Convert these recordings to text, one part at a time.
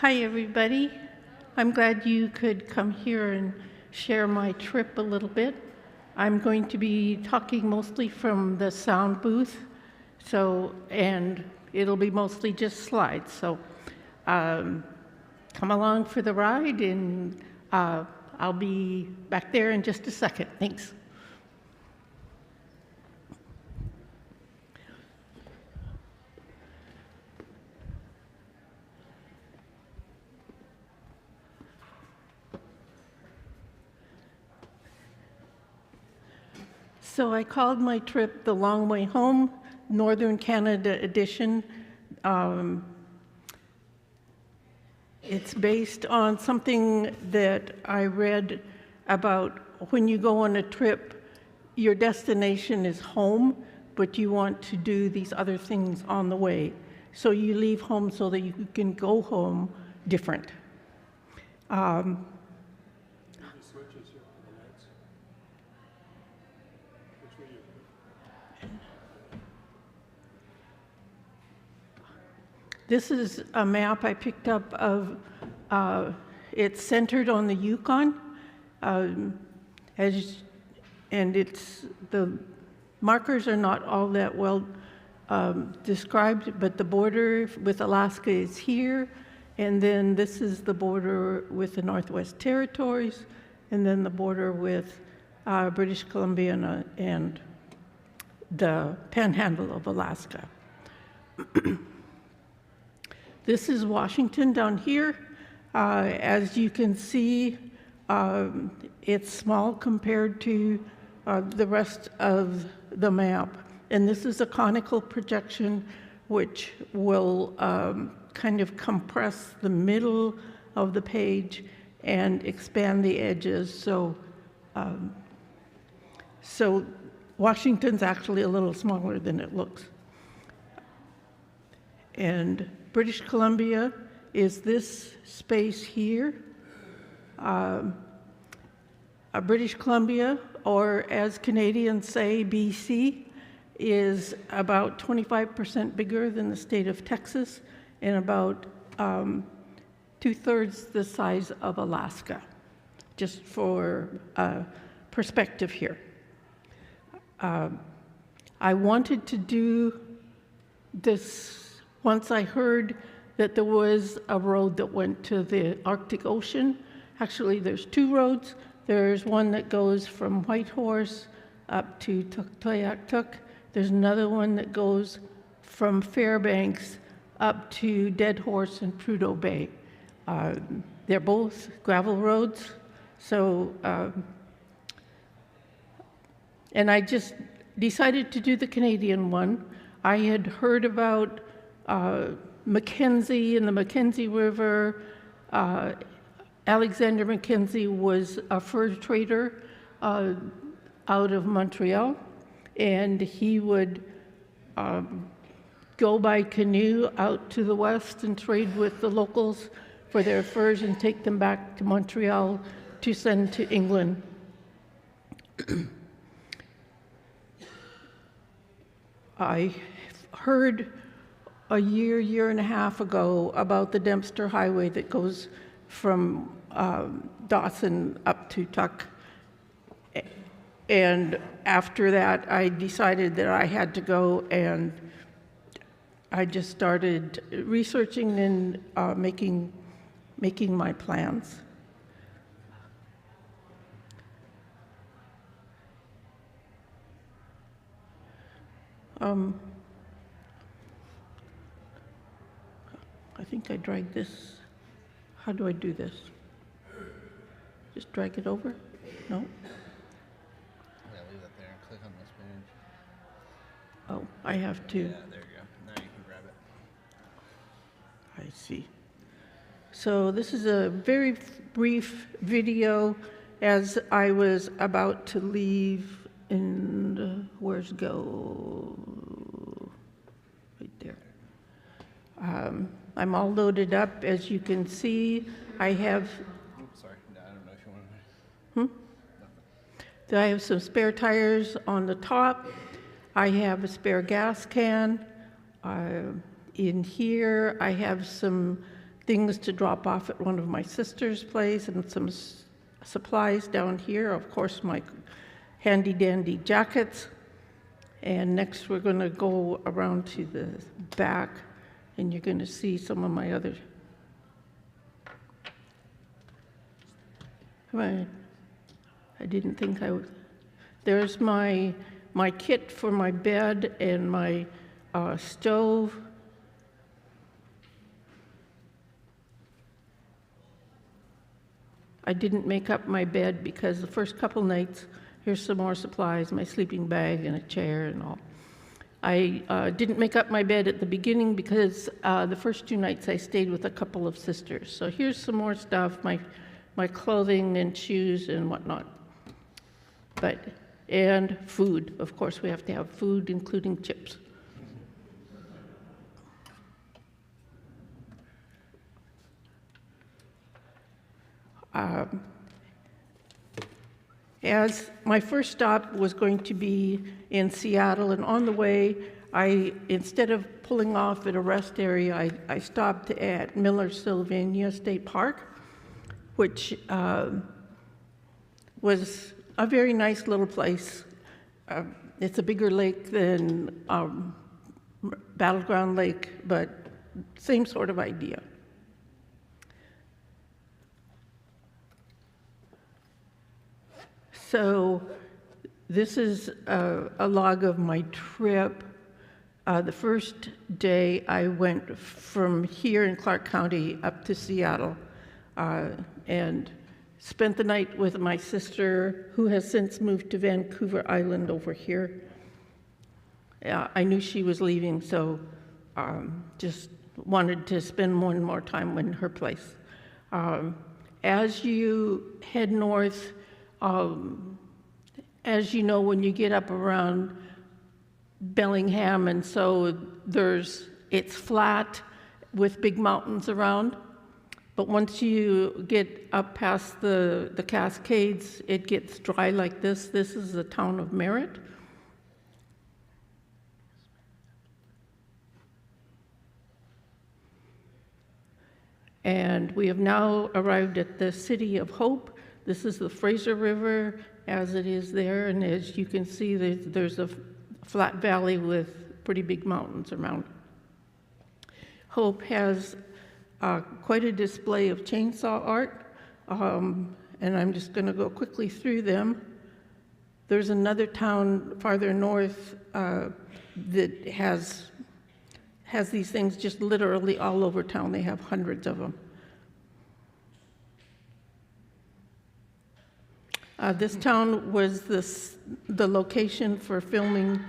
Hi, everybody. I'm glad you could come here and share my trip a little bit. I'm going to be talking mostly from the sound booth, and it'll be mostly just slides. So come along for the ride, and I'll be back there in just a second. Thanks. So I called my trip The Long Way Home, Northern Canada Edition. It's based on something that I read about when you go on a trip, your destination is home, but you want to do these other things on the way. So you leave home so that you can go home different. This is a map I picked up of, it's centered on the Yukon, and the markers are not all that well described, but the border with Alaska is here, and then this is the border with the Northwest Territories, and then the border with British Columbia and the Panhandle of Alaska. This is Washington down here. As you can see, it's small compared to the rest of the map. And this is a conical projection which will kind of compress the middle of the page and expand the edges. So Washington's actually a little smaller than it looks. And British Columbia is this space here. British Columbia, or as Canadians say, BC, is about 25% bigger than the state of Texas and about 2/3 the size of Alaska, just for perspective here. I wanted to do this once I heard that there was a road that went to the Arctic Ocean. Actually, there's two roads. There's one that goes from Whitehorse up to Tuktoyaktuk. There's another one that goes from Fairbanks up to Dead Horse and Prudhoe Bay. They're both gravel roads. So, and I just decided to do the Canadian one. I had heard about Mackenzie and the Mackenzie River. Alexander Mackenzie was a fur trader out of Montreal, and he would go by canoe out to the west and trade with the locals for their furs and take them back to Montreal to send to England. I heard a year and a half ago about the Dempster Highway that goes from Dawson up to Tuk. And after that, I decided that I had to go, and I just started researching and making my plans. I think I dragged this. How do I do this? Just drag it over? No? Yeah, leave that there and click on this page. Oh, I have to. Yeah, there you go. Now you can grab it. I see. So this is a very brief video as I was about to leave in, where's go? Right there. I'm all loaded up, as you can see. I have. Oops, sorry. No, I don't know if you want to. I have some spare tires on the top. I have a spare gas can. In here, I have some things to drop off at one of my sister's place and some supplies down here. Of course, my handy dandy jackets. And next we're going to go around to the back and you're going to see some of my other. I didn't think I would. There's my kit for my bed and my stove. I didn't make up my bed because the first couple nights, here's some more supplies, my sleeping bag and a chair and all. I didn't make up my bed at the beginning because the first 2 nights I stayed with a couple of sisters. So here's some more stuff, my clothing and shoes and whatnot. And food. Of course, we have to have food, including chips. As my first stop was going to be in Seattle, and on the way, instead of pulling off at a rest area, I stopped at Miller-Sylvania State Park, which was a very nice little place. It's a bigger lake than Battleground Lake, but same sort of idea. So this is a log of my trip. The first day I went from here in Clark County up to Seattle and spent the night with my sister, who has since moved to Vancouver Island over here. I knew she was leaving, so just wanted to spend more time in her place. As you head north, as you know, when you get up around Bellingham, and so it's flat with big mountains around. But once you get up past the Cascades, it gets dry like this. This is the town of Merritt. And we have now arrived at the City of Hope. This is the Fraser River as it is there, and as you can see, there's a flat valley with pretty big mountains around. Hope has quite a display of chainsaw art, and I'm just going to go quickly through them. There's another town farther north that has these things just literally all over town. They have hundreds of them. This town was the location for filming,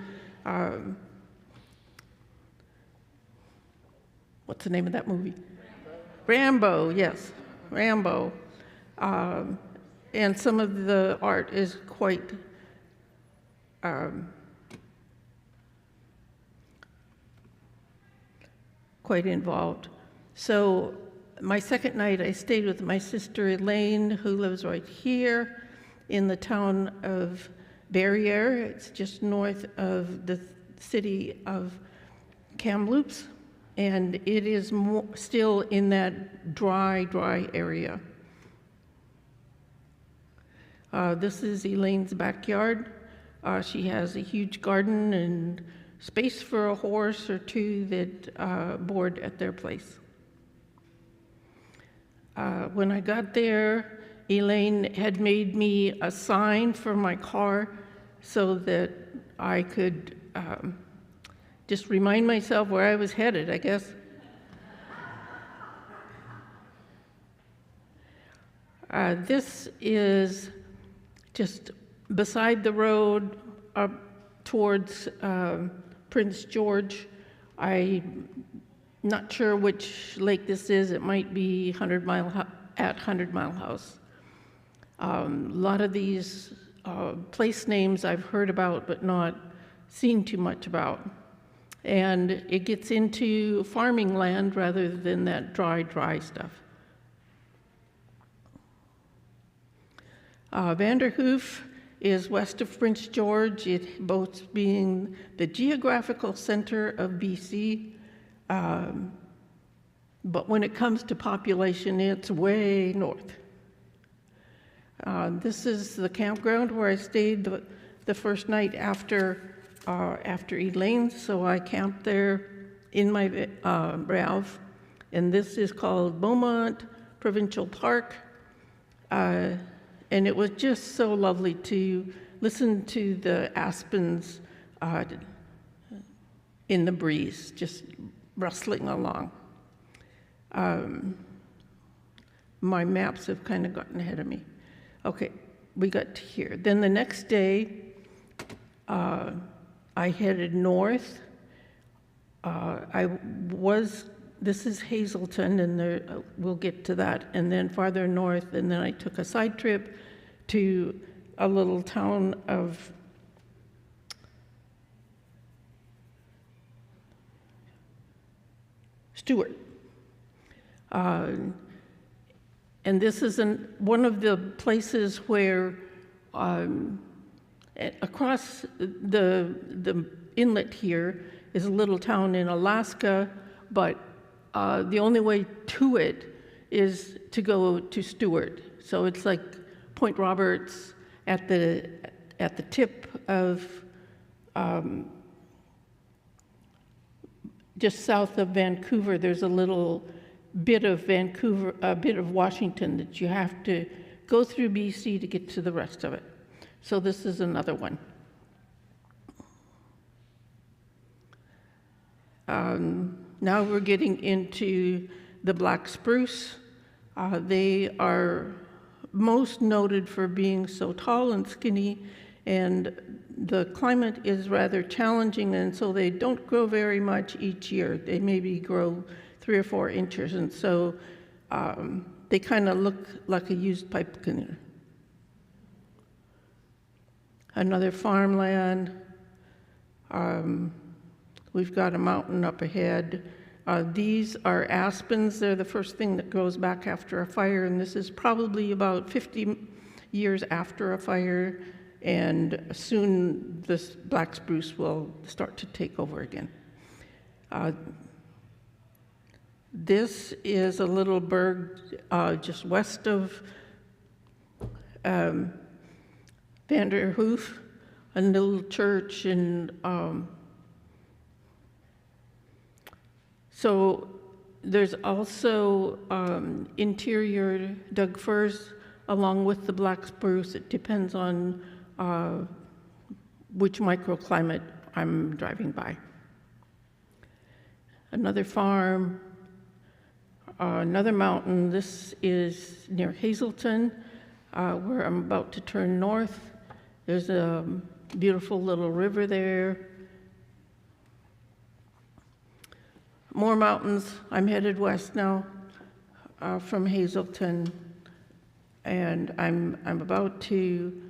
what's the name of that movie? Rambo, yes, Rambo. And some of the art is quite involved. So my second night, I stayed with my sister Elaine, who lives right here in the town of Barriere. It's just north of the city of Kamloops, and it is still in that dry area. This is Elaine's backyard. She has a huge garden and space for a horse or two that board at their place. When I got there, Elaine had made me a sign for my car so that I could just remind myself where I was headed, I guess. This is just beside the road up towards Prince George. I'm not sure which lake this is. It might be 100 Mile House. A lot of these place names I've heard about but not seen too much about. And it gets into farming land rather than that dry stuff. Vanderhoof is west of Prince George. It boasts being the geographical center of BC. But when it comes to population, it's way north. This is the campground where I stayed the first night after Elaine, so I camped there in my RAV, and this is called Beaumont Provincial Park, and it was just so lovely to listen to the aspens in the breeze, just rustling along. My maps have kind of gotten ahead of me. Okay, we got to here. Then the next day, I headed north. This is Hazelton, and we'll get to that, and then farther north, and then I took a side trip to a little town of Stewart. And this is one of the places where across the inlet here is a little town in Alaska, but the only way to it is to go to Stewart. So it's like Point Roberts at the tip of just south of Vancouver. There's a little bit of Vancouver, a bit of Washington that you have to go through BC to get to the rest of it. So this is another one. Now we're getting into the black spruce. They are most noted for being so tall and skinny, and the climate is rather challenging, and so they don't grow very much each year. They maybe grow 3 or 4 inches, and so they kind of look like a used pipe cleaner. Another farmland. We've got a mountain up ahead. These are aspens. They're the first thing that grows back after a fire, and this is probably about 50 years after a fire, and soon this black spruce will start to take over again. This is a little burg just west of Vanderhoof, a little church, and so there's also interior Doug firs along with the black spruce. It depends on which microclimate I'm driving by. Another farm, another mountain. This is near Hazelton, where I'm about to turn north. There's a beautiful little river there. More mountains. I'm headed west now from Hazelton, and I'm about to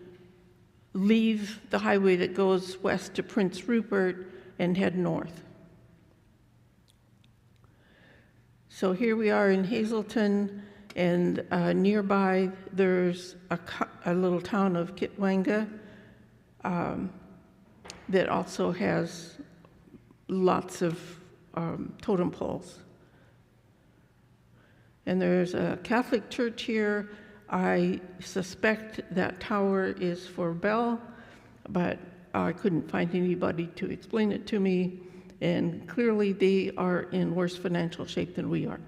leave the highway that goes west to Prince Rupert and head north. So here we are in Hazelton, and nearby there's a little town of Kitwanga that also has lots of totem poles. And there's a Catholic church here. I suspect that tower is for Bell, but I couldn't find anybody to explain it to me, and clearly they are in worse financial shape than we are.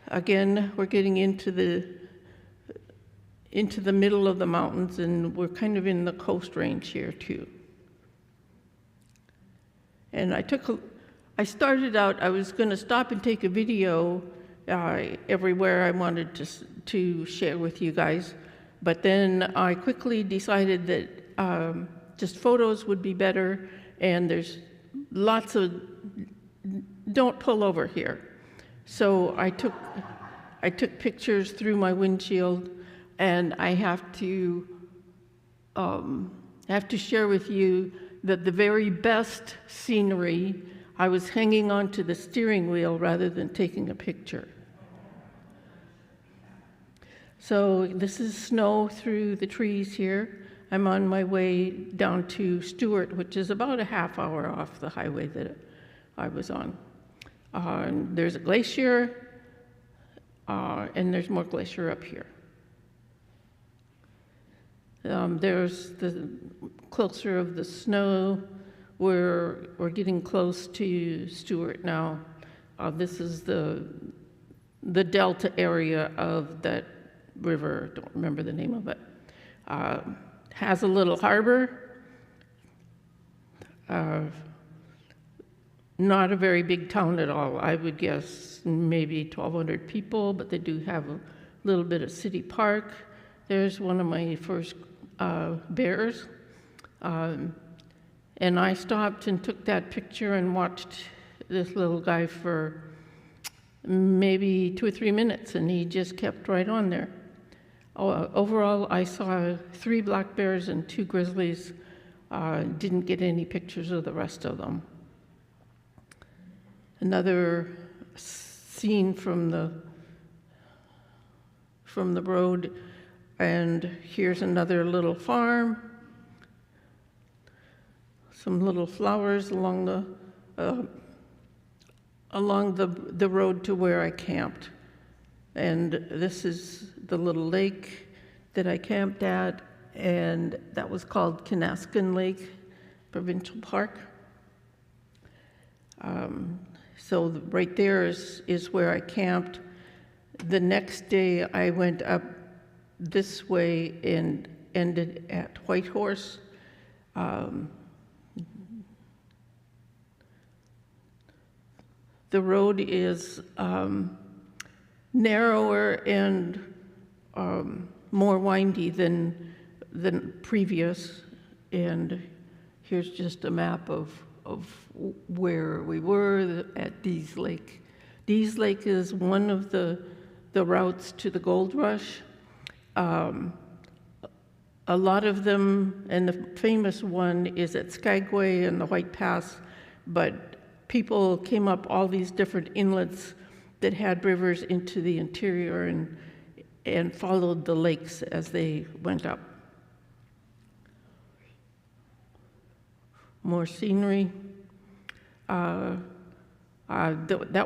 Again, we're getting into the middle of the mountains, and we're kind of in the coast range here too. And I started out, I was going to stop and take a video everywhere I wanted to share with you guys, but then I quickly decided that just photos would be better, and there's lots of, don't pull over here. So I took pictures through my windshield, and I have to share with you that the very best scenery, I was hanging onto the steering wheel rather than taking a picture. So this is snow through the trees here. I'm on my way down to Stewart, which is about a half hour off the highway that I was on. And there's a glacier, and there's more glacier up here. There's the closer of the snow. We're getting close to Stewart now. This is the delta area of that river. Don't remember the name of it. Has a little harbor. Not a very big town at all. I would guess maybe 1,200 people, but they do have a little bit of city park. There's one of my first bears. And I stopped and took that picture and watched this little guy for maybe 2 or 3 minutes, and he just kept right on there. Overall, I saw 3 black bears and 2 grizzlies. Didn't get any pictures of the rest of them. Another scene from the road, and here's another little farm. Some little flowers along the road to where I camped. And this is the little lake that I camped at, and that was called Kanaskan Lake Provincial Park. So right there is where I camped. The next day I went up this way and ended at Whitehorse. The road is narrower and more windy than previous, and here's just a map of where we were at Dease Lake. Dease Lake is one of the routes to the gold rush. A lot of them, and the famous one is at Skagway and the White Pass, but people came up all these different inlets that had rivers into the interior and followed the lakes as they went up. More scenery. That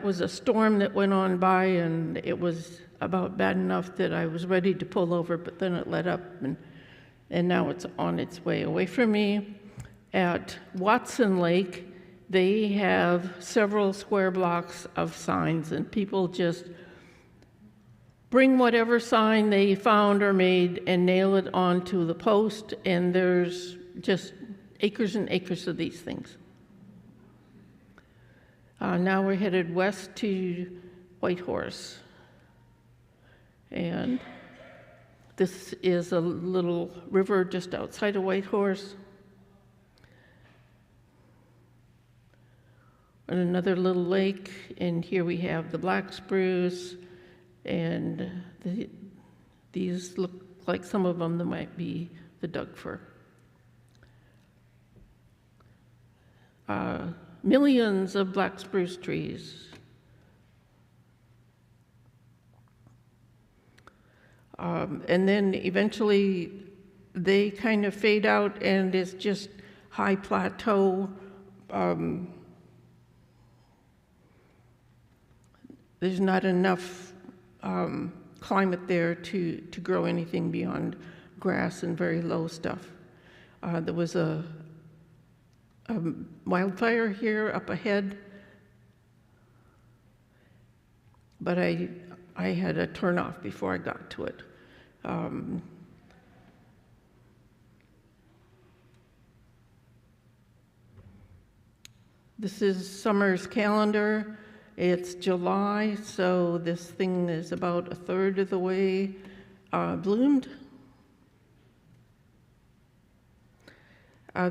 was a storm that went on by, and it was about bad enough that I was ready to pull over, but then it let up, and now it's on its way away from me. At Watson Lake, they have several square blocks of signs, and people just bring whatever sign they found or made and nail it onto the post, and there's just acres and acres of these things. Now we're headed west to Whitehorse. And this is a little river just outside of Whitehorse. And another little lake, and here we have the black spruce, and these look like some of them that might be the Doug fir. Millions of black spruce trees. And then eventually they kind of fade out, and it's just high plateau. There's not enough climate there to grow anything beyond grass and very low stuff. There was a wildfire here up ahead, but I had a turn off before I got to it. This is summer's calendar. It's July, so this thing is about a third of the way bloomed.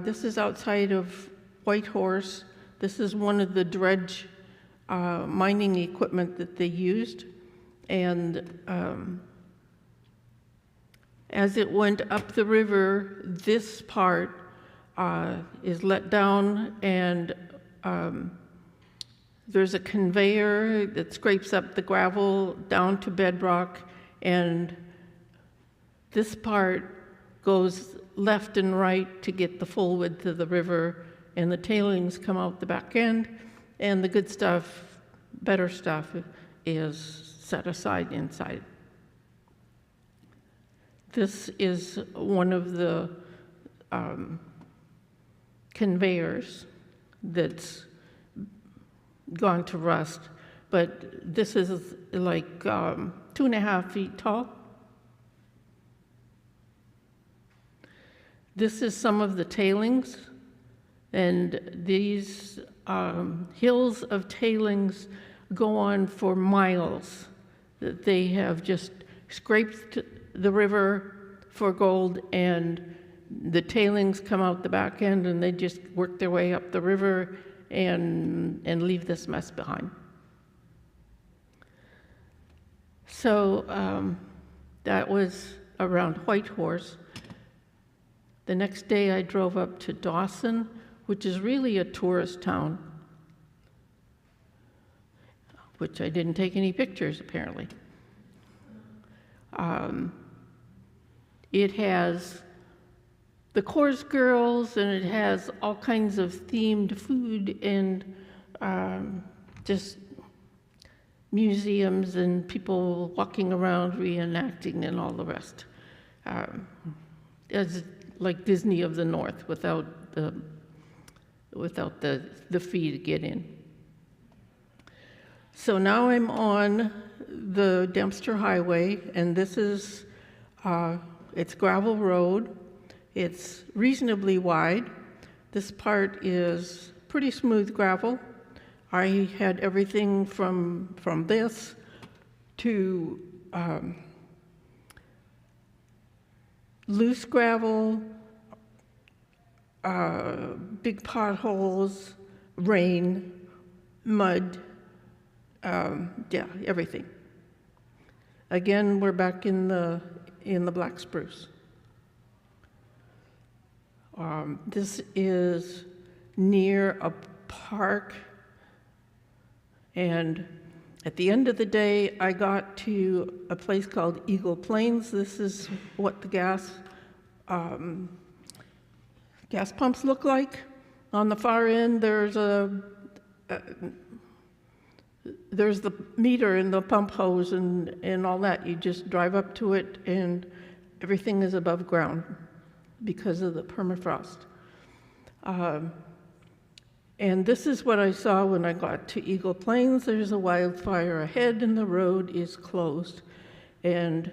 This is outside of Whitehorse. This is one of the dredge mining equipment that they used. And as it went up the river, this part is let down, and there's a conveyor that scrapes up the gravel down to bedrock, and this part goes left and right to get the full width of the river, and the tailings come out the back end, and the good stuff better stuff is set aside inside. This is one of the conveyors that's gone to rust, but this is like 2.5 feet tall. This is some of the tailings, and these hills of tailings go on for miles. That they have just scraped the river for gold, and the tailings come out the back end, and they just work their way up the river and leave this mess behind. So that was around Whitehorse. The next day I drove up to Dawson, which is really a tourist town, which I didn't take any pictures apparently. It has the Coors Girls, and it has all kinds of themed food and just museums and people walking around reenacting and all the rest. It's like Disney of the North without the fee to get in. So now I'm on the Dempster Highway, and this is it's gravel road. It's reasonably wide. This part is pretty smooth gravel. I had everything from this to loose gravel, big potholes, rain, mud, yeah, everything. Again, we're back in the black spruce. This is near a park, and at the end of the day, I got to a place called Eagle Plains. This is what the gas pumps look like. On the far end, there's the meter and the pump hose and all that. You just drive up to it, and everything is above ground because of the permafrost. And this is what I saw when I got to Eagle Plains. There's a wildfire ahead, and the road is closed. And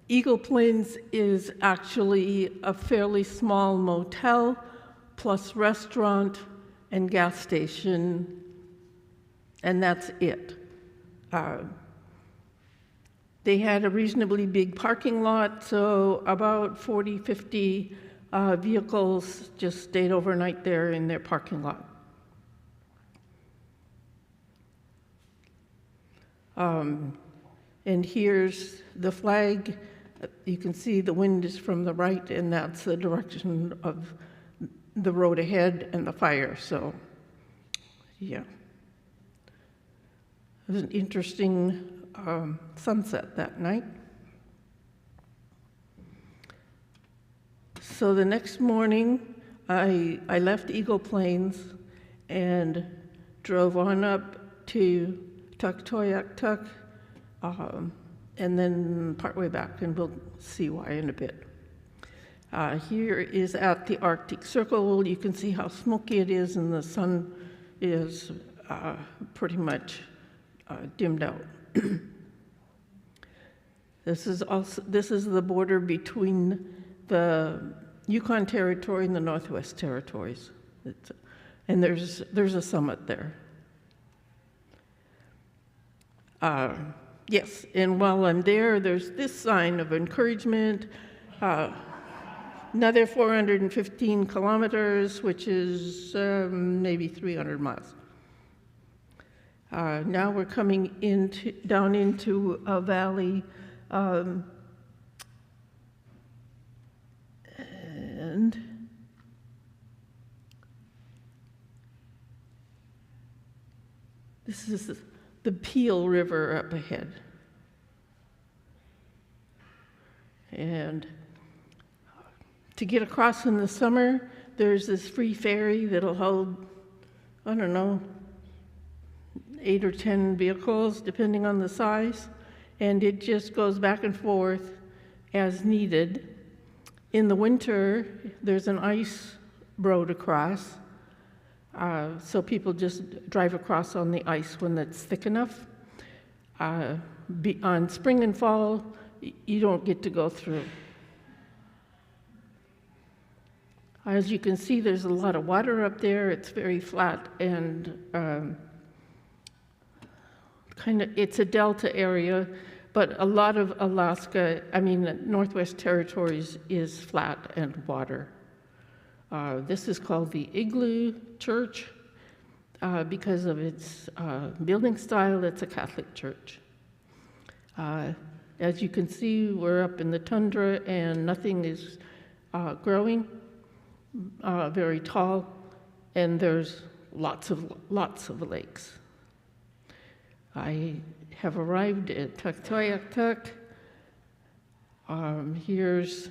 Eagle Plains is actually a fairly small motel, plus restaurant and gas station, and that's it. They had a reasonably big parking lot, so about 40, 50 vehicles just stayed overnight there in their parking lot. And here's the flag. You can see the wind is from the right, and that's the direction of the road ahead and the fire, so yeah. It was an interesting sunset that night. So the next morning, I left Eagle Plains and drove on up to Tuktoyaktuk, and then partway back, and we'll see why in a bit. Here is at the Arctic Circle. You can see how smoky it is, and the sun is pretty much dimmed out. This is the border between the Yukon Territory and the Northwest Territories. And there's a summit there. Yes, and while I'm there, there's this sign of encouragement, another 415 kilometers, which is maybe 300 miles. Now we're coming down into a valley, and this is the Peel River up ahead. And to get across in the summer, there's this free ferry that'll hold, I don't know, 8 or 10 vehicles, depending on the size, and it just goes back and forth as needed. In the winter, there's an ice road across, so people just drive across on the ice when it's thick enough. On spring and fall, you don't get to go through. As you can see, there's a lot of water up there. It's very flat and it's a delta area, but a lot of Alaska, Northwest Territories is flat and water. This is called the Igloo Church because of its building style. It's a Catholic church. As you can see, we're up in the tundra and nothing is growing, very tall, and there's lots of lakes. I have arrived at Tuktoyaktuk. Here's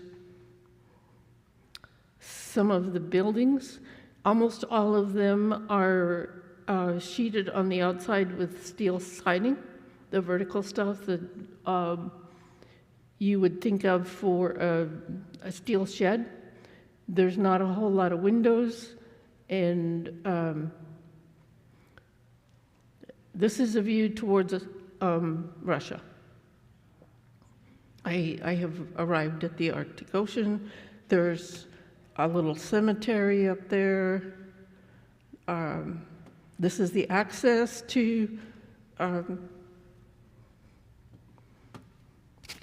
some of the buildings. Almost all of them are sheeted on the outside with steel siding, the vertical stuff that you would think of for a steel shed. There's not a whole lot of windows, and this is a view towards Russia. I have arrived at the Arctic Ocean. There's a little cemetery up there. This is the access to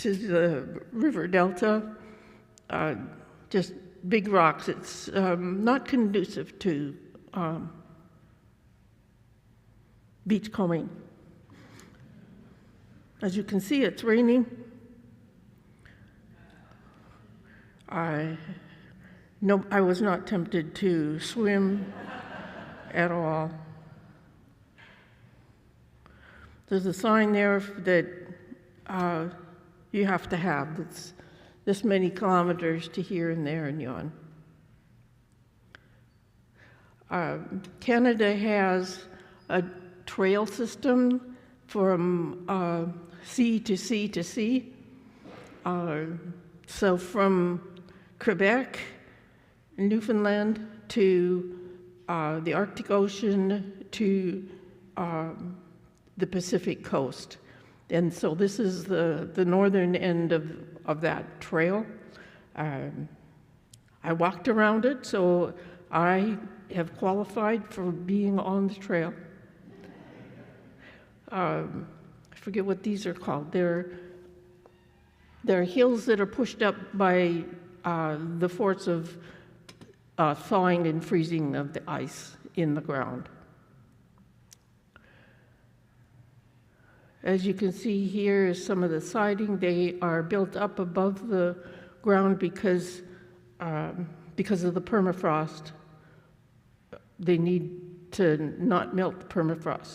the river delta. Just big rocks. It's not conducive to beachcombing. As you can see, it's raining. I was not tempted to swim at all. There's a sign there that you have to have. It's this many kilometers to here and there and yon. Canada has a trail system from sea to sea to sea. So from Quebec, Newfoundland, to the Arctic Ocean, to the Pacific coast. And so this is the northern end of that trail. I walked around it, so I have qualified for being on the trail. I forget what these are called. They're hills that are pushed up by the force of thawing and freezing of the ice in the ground. As you can see here is some of the siding. They are built up above the ground because of the permafrost. They need to not melt the permafrost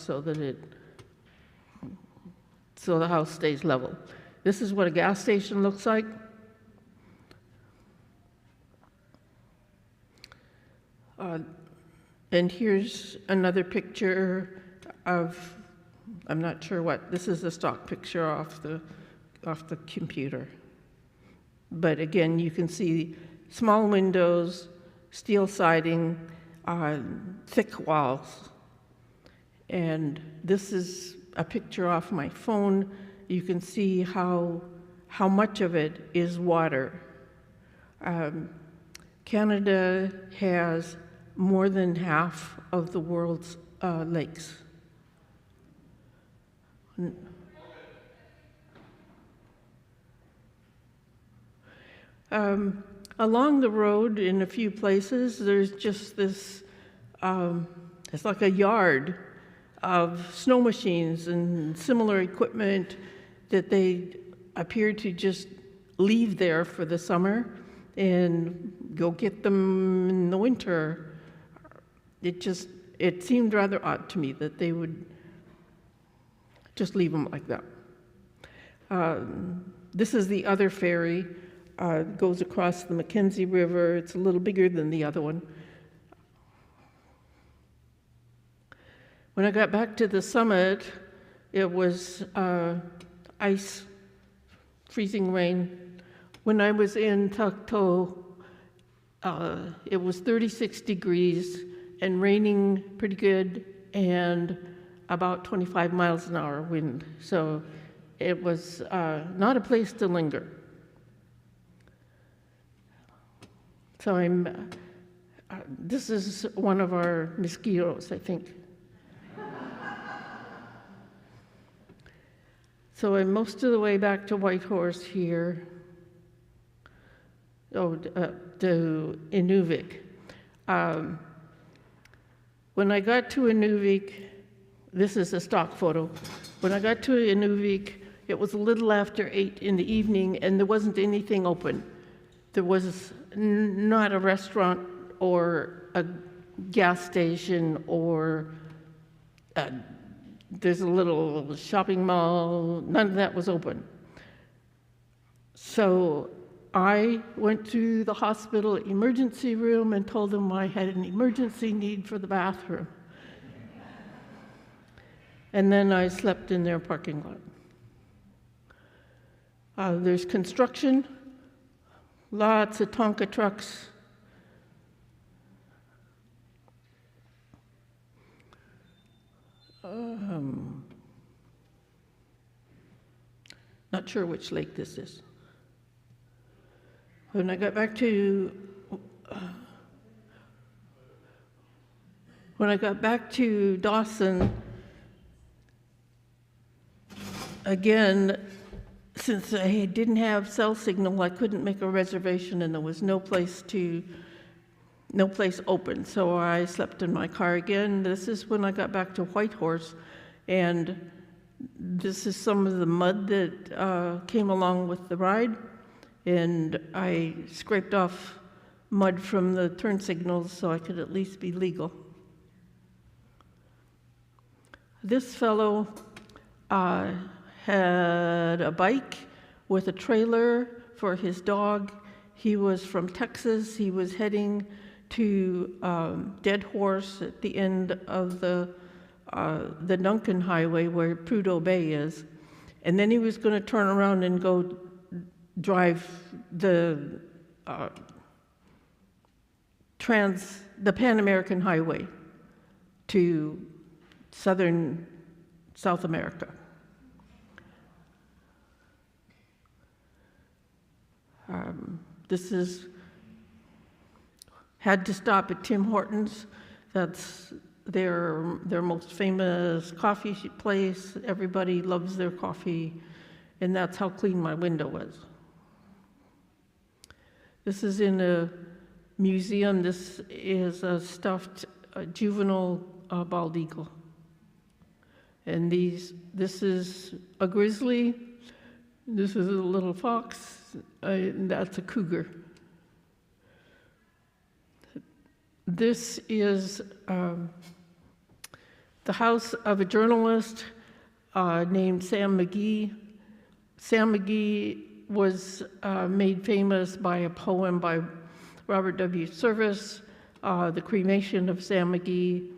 so the house stays level. This is what a gas station looks like. And here's another picture of, I'm not sure what, this is a stock picture off the computer. But again, you can see small windows, steel siding, thick walls. And this is a picture off my phone. You can see how much of it is water. Canada has more than half of the world's lakes. Along the road in a few places, there's just this, it's like a yard of snow machines and similar equipment that they appear to just leave there for the summer and go get them in the winter. It seemed rather odd to me that they would just leave them like that. This is the other ferry. It goes across the Mackenzie River. It's a little bigger than the other one. When I got back to the summit, it was ice, freezing rain. When I was in Tukto, it was 36 degrees and raining pretty good and about 25 miles an hour wind. So it was not a place to linger. So this is one of our mosquitoes, I think. So I'm most of the way back to Whitehorse here, to Inuvik. When I got to Inuvik, this is a stock photo. When I got to Inuvik, it was a little after 8 in the evening and there wasn't anything open. There was not a restaurant or a gas station or there's a little shopping mall. None of that was open. So I went to the hospital emergency room and told them I had an emergency need for the bathroom. And then I slept in their parking lot. There's construction, lots of Tonka trucks. Not sure which lake this is. When I got back to Dawson, again, since I didn't have cell signal, I couldn't make a reservation, and there was no place open. So I slept in my car again. This is when I got back to Whitehorse, and this is some of the mud that came along with the ride. And I scraped off mud from the turn signals so I could at least be legal. This fellow had a bike with a trailer for his dog. He was from Texas. He was heading to Dead Horse at the end of the Duncan Highway where Prudhoe Bay is. And then he was going to turn around and go drive the Pan American Highway to southern South America. Had to stop at Tim Hortons. That's their most famous coffee place. Everybody loves their coffee, and that's how clean my window was. This is in a museum. This is a stuffed juvenile bald eagle. And this is a grizzly, this is a little fox, and that's a cougar. This is the house of a journalist named Sam McGee. Sam McGee was made famous by a poem by Robert W. Service, The Cremation of Sam McGee,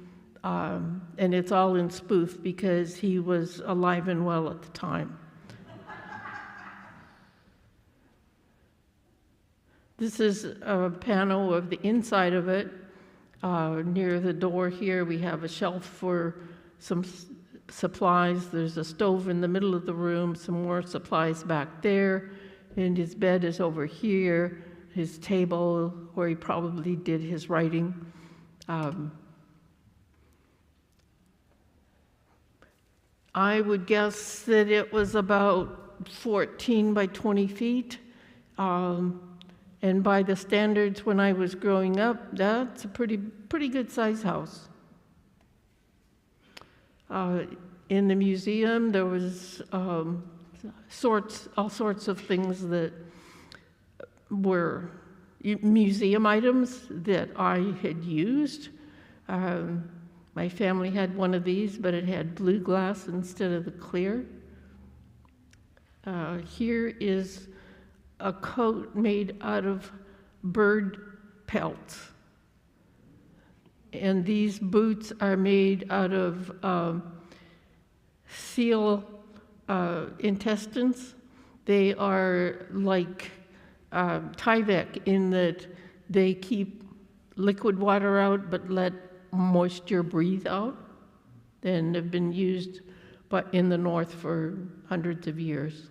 and it's all in spoof because he was alive and well at the time. This is a panel of the inside of it. Near the door here, we have a shelf for some supplies. There's a stove in the middle of the room, some more supplies back there, and his bed is over here, his table where he probably did his writing. I would guess that it was about 14 by 20 feet. And by the standards when I was growing up, that's a pretty good size house. In the museum, there was all sorts of things that were museum items that I had used. My family had one of these, but it had blue glass instead of the clear. Here is a coat made out of bird pelts. And these boots are made out of seal intestines. They are like Tyvek in that they keep liquid water out but let moisture breathe out, and have been used in the north for hundreds of years.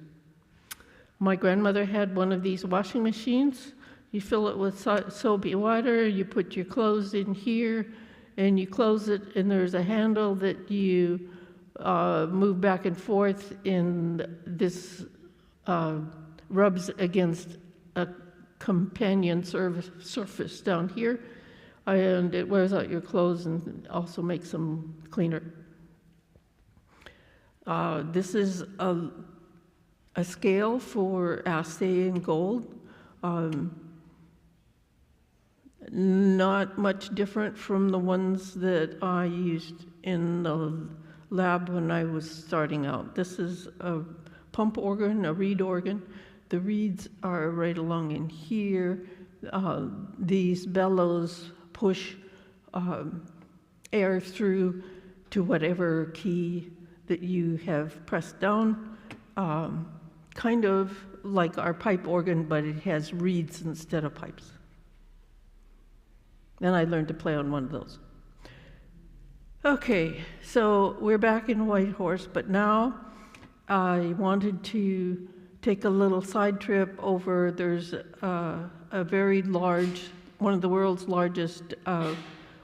My grandmother had one of these washing machines. You fill it with soapy water, you put your clothes in here, and you close it, and there's a handle that you move back and forth, and this rubs against a companion surface down here, and it wears out your clothes and also makes them cleaner. This is a scale for assaying gold. Not much different from the ones that I used in the lab when I was starting out. This is a pump organ, a reed organ. The reeds are right along in here. These bellows push air through to whatever key that you have pressed down. Kind of like our pipe organ, but it has reeds instead of pipes. Then I learned to play on one of those. Okay, so we're back in Whitehorse, but now I wanted to take a little side trip over. There's a very large, one of the world's largest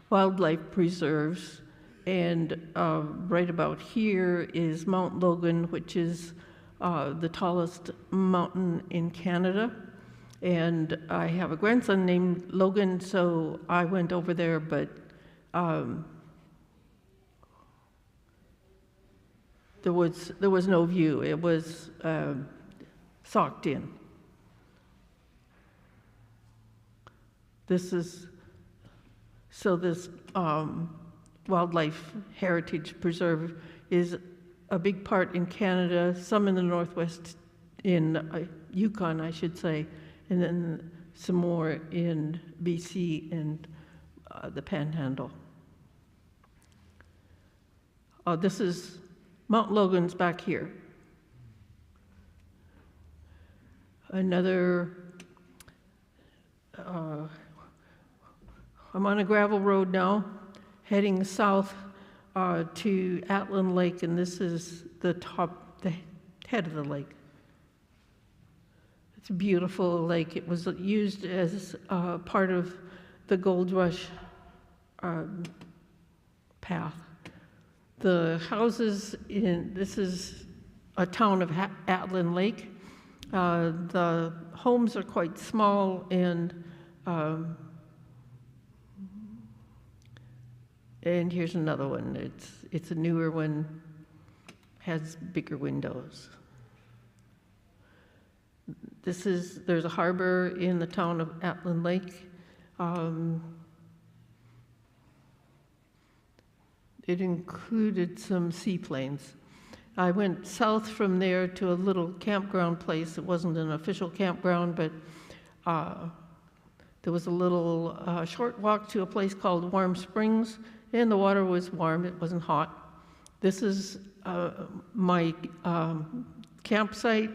wildlife preserves, and right about here is Mount Logan, which is the tallest mountain in Canada. And I have a grandson named Logan, so I went over there, but there was no view. It was socked in. This wildlife heritage preserve is a big part in Canada, some in the Northwest, in Yukon, I should say, and then some more in BC and the Panhandle. This is Mount Logan's back here. Another, I'm on a gravel road now, heading south to Atlin Lake, and this is the head of the lake. It's a beautiful lake. It was used as part of the Gold Rush path. The houses this is a town of Atlin Lake. The homes are quite small, and here's another one. It's a newer one, has bigger windows. There's a harbor in the town of Atlin Lake. It included some seaplanes. I went south from there to a little campground place. It wasn't an official campground, but there was a little short walk to a place called Warm Springs, and the water was warm. It wasn't hot. This is my campsite,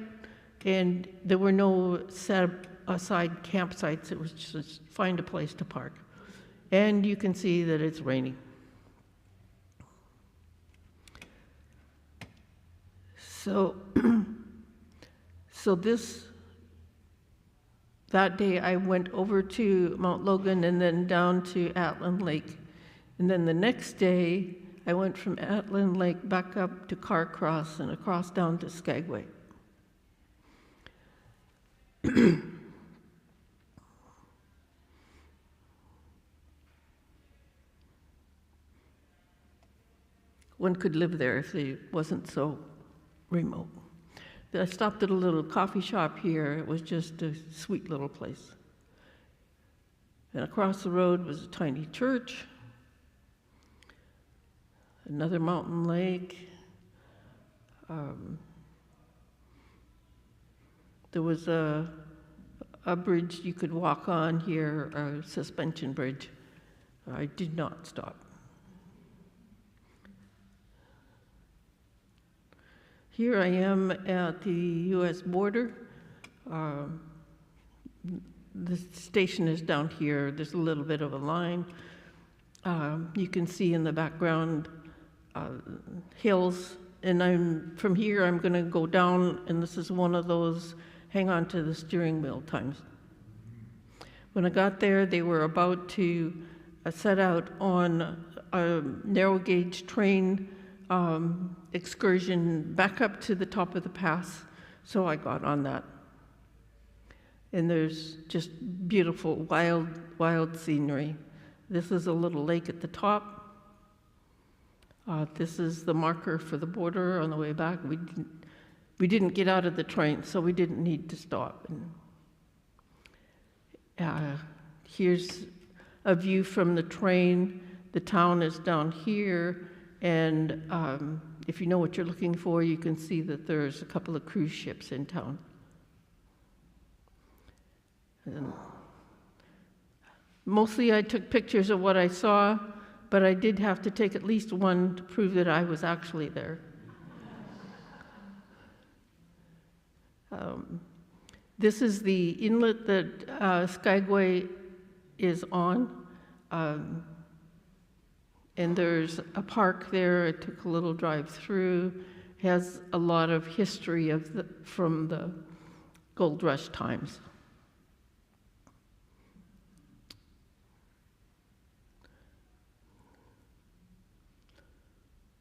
and there were no set-aside campsites. It was just find a place to park. And you can see that it's raining. So that day I went over to Mount Logan and then down to Atlin Lake. And then the next day, I went from Atlin Lake back up to Carcross and across down to Skagway. One could live there if it wasn't so remote. I stopped at a little coffee shop here. It was just a sweet little place. And across the road was a tiny church, another mountain lake. There was a bridge you could walk on here, a suspension bridge. I did not stop. Here I am at the U.S. border. The station is down here. There's a little bit of a line. You can see in the background hills, and from here I'm going to go down, and this is one of those hang on to the steering wheel times. When I got there, they were about to set out on a narrow gauge train excursion back up to the top of the pass, so I got on that. And there's just beautiful, wild scenery. This is a little lake at the top. This is the marker for the border on the way back. We didn't get out of the train, so we didn't need to stop. And, here's a view from the train. The town is down here, and if you know what you're looking for, you can see that there's a couple of cruise ships in town. And mostly I took pictures of what I saw, but I did have to take at least one to prove that I was actually there. This is the inlet that Skagway is on, and there's a park there. I took a little drive through. It has a lot of history from the gold rush times.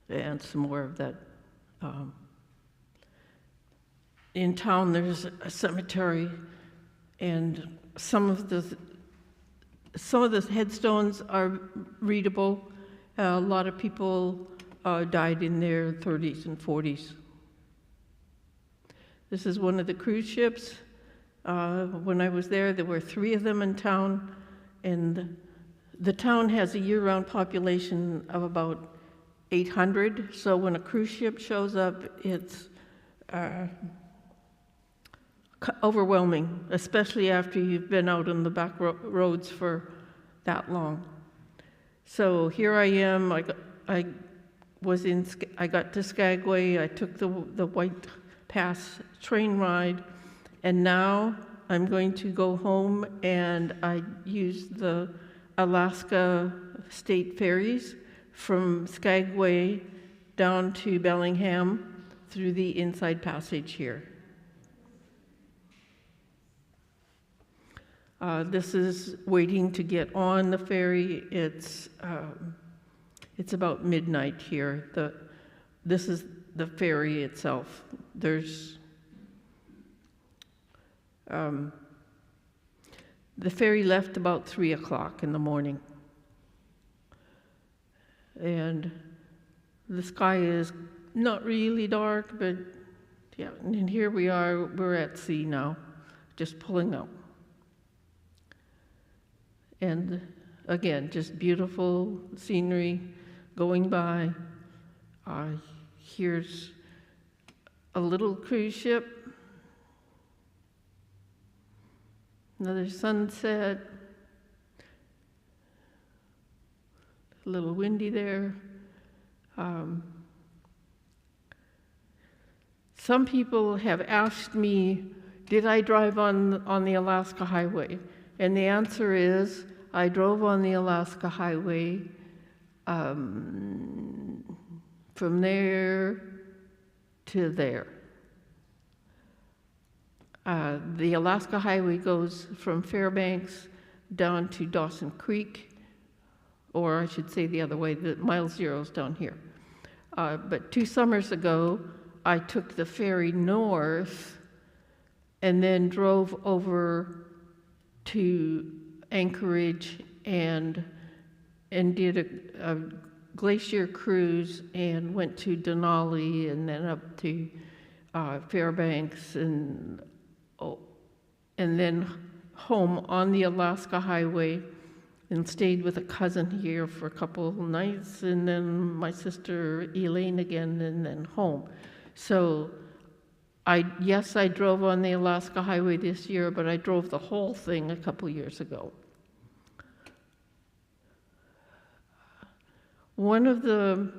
And some more of that. In town, there's a cemetery, and some of the headstones are readable. A lot of people died in their 30s and 40s. This is one of the cruise ships. When I was there were 3 of them in town, and the town has a year-round population of about 800, so when a cruise ship shows up, it's overwhelming, especially after you've been out on the back roads for that long. So here I am. I got to Skagway. I took the White Pass train ride, and now I'm going to go home, and I use the Alaska State ferries from Skagway down to Bellingham through the Inside Passage here. This is waiting to get on the ferry. It's about midnight here. This is the ferry itself. There's the ferry left about 3 o'clock in the morning. And the sky is not really dark, but yeah, and here we are, we're at sea now, just pulling up. And again, just beautiful scenery going by. Here's a little cruise ship, another sunset. A little windy there. Some people have asked me, did I drive on the Alaska Highway? And the answer is, I drove on the Alaska Highway from there to there. The Alaska Highway goes from Fairbanks down to Dawson Creek, or I should say the other way, the mile zero's down here. But 2 summers ago, I took the ferry north and then drove over to Anchorage and did a glacier cruise and went to Denali and then up to Fairbanks and then home on the Alaska Highway, and stayed with a cousin here for a couple of nights, and then my sister Elaine again, and then home. So yes, I drove on the Alaska Highway this year, but I drove the whole thing a couple years ago. One of the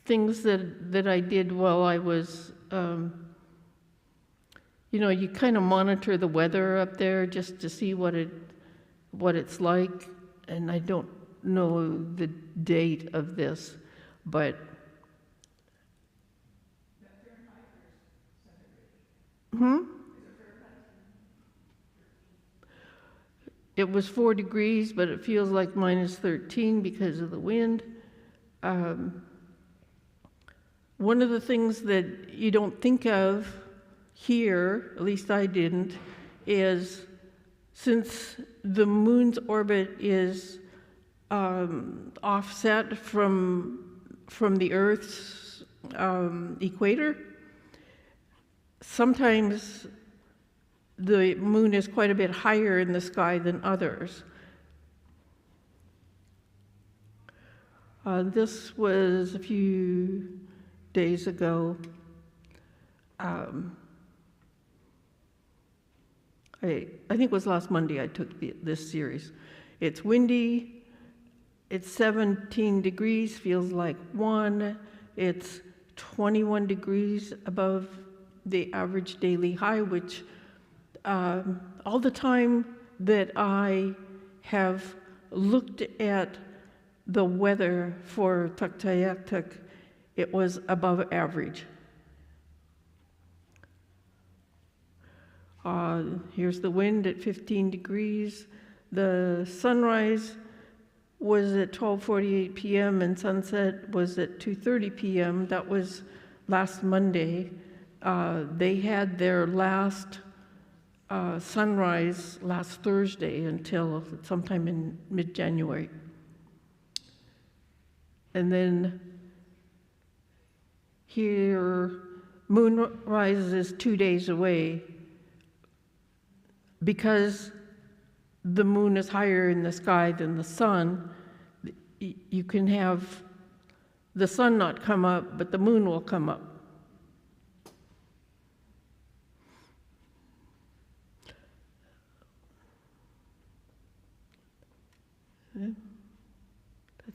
things that I did while I was, you kind of monitor the weather up there just to see what it's like. And I don't know the date of this, but it was 4 degrees, but it feels like minus 13 because of the wind. One of the things that you don't think of here, at least I didn't, is since the moon's orbit is offset from the Earth's equator, sometimes the moon is quite a bit higher in the sky than others. This was a few days ago. I think it was last Monday I took this series. It's windy, it's 17 degrees, feels like 1. It's 21 degrees above the average daily high, which all the time that I have looked at the weather for Tuktoyaktuk, it was above average. Here's the wind at 15 degrees. The sunrise was at 12:48 p.m. and sunset was at 2:30 p.m. That was last Monday. They had their last sunrise last Thursday until sometime in mid-January. And then here, moonrise is 2 days away. Because the moon is higher in the sky than the sun, you can have the sun not come up, but the moon will come up. I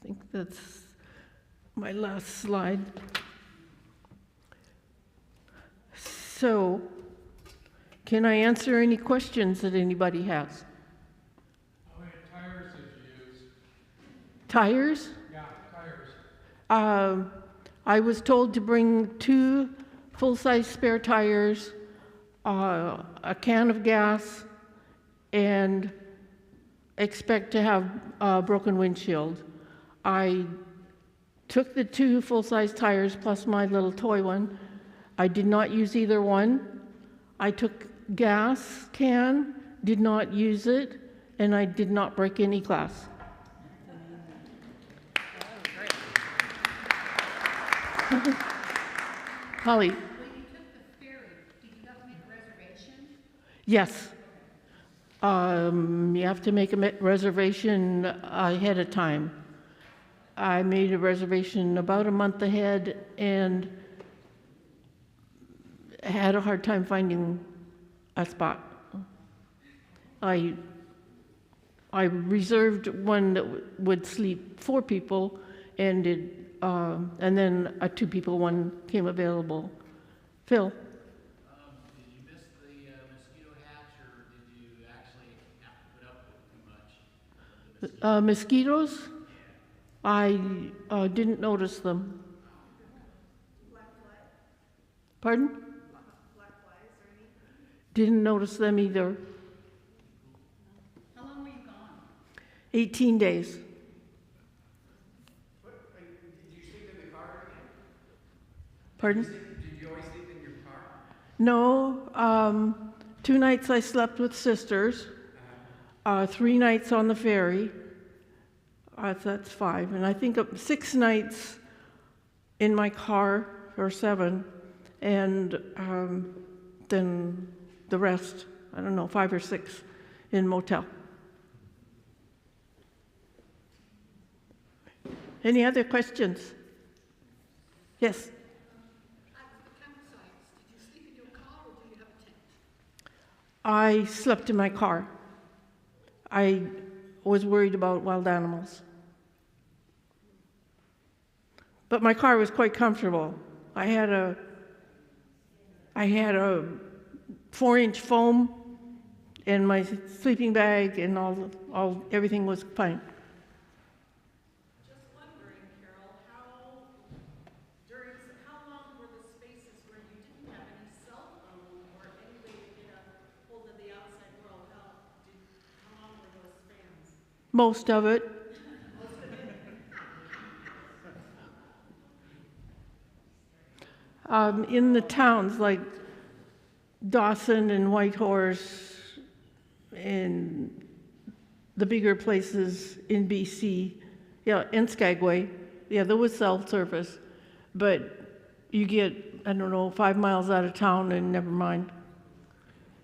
think that's my last slide. So, can I answer any questions that anybody has? How many tires did you use? Tires? Yeah, tires. I was told to bring 2 full-size spare tires, a can of gas, and expect to have a broken windshield. I took the 2 full-size tires plus my little toy one. I did not use either one. I took gas can, did not use it, and I did not break any glass. Holly. When you took the ferry, did you have to make a reservation? Yes. You have to make a reservation ahead of time. I made a reservation about a month ahead and had a hard time finding a spot. I reserved one that would sleep 4 people, and then a 2-people one came available. Phil? Did you miss the mosquito hatch, or did you actually have to put up with too much? Mosquitoes? I didn't notice them. Pardon? Didn't notice them either. How long were you gone? 18 days. Did you sleep in the car again? Pardon? Did you always sleep in your car? No. 2 nights I slept with sisters. 3 nights on the ferry. That's 5. And I think 6 nights in my car, or 7. And then the rest, I don't know, 5 or 6 in motel. Any other questions? Yes? At the campsites, did you sleep in your car or did you have a tent? I slept in my car. I was worried about wild animals. but my car was quite comfortable. I had a 4-inch foam in my sleeping bag, and everything was fine. Just wondering, Carol, how long were the spaces where you didn't have any cell phone or any way to get a hold of the outside world? How long were those spans? Most of it. In the towns like Dawson and Whitehorse and the bigger places in BC, yeah, and Skagway, yeah, there was cell service, but you get, I don't know, 5 miles out of town and never mind.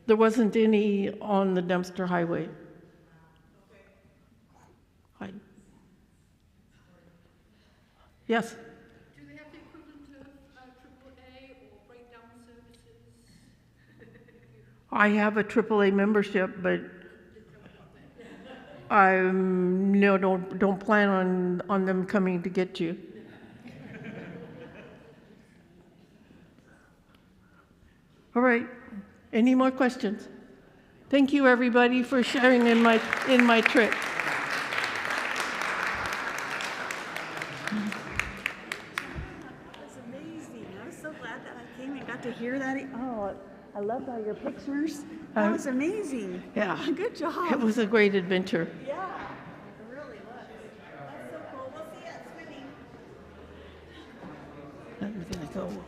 There wasn't any on the Dempster Highway. Yes? Do they have the equivalent of AAA or breakdown services? I have a AAA membership, but I don't plan on them coming to get you. All right. Any more questions? Thank you, everybody, for sharing in my trip. That's amazing. I'm so glad that I came and got to hear that. Oh, I loved all your pictures. That was amazing. Yeah. Good job. It was a great adventure. Yeah, it really was. That's so cool. We'll see you at swimming. I'm gonna go.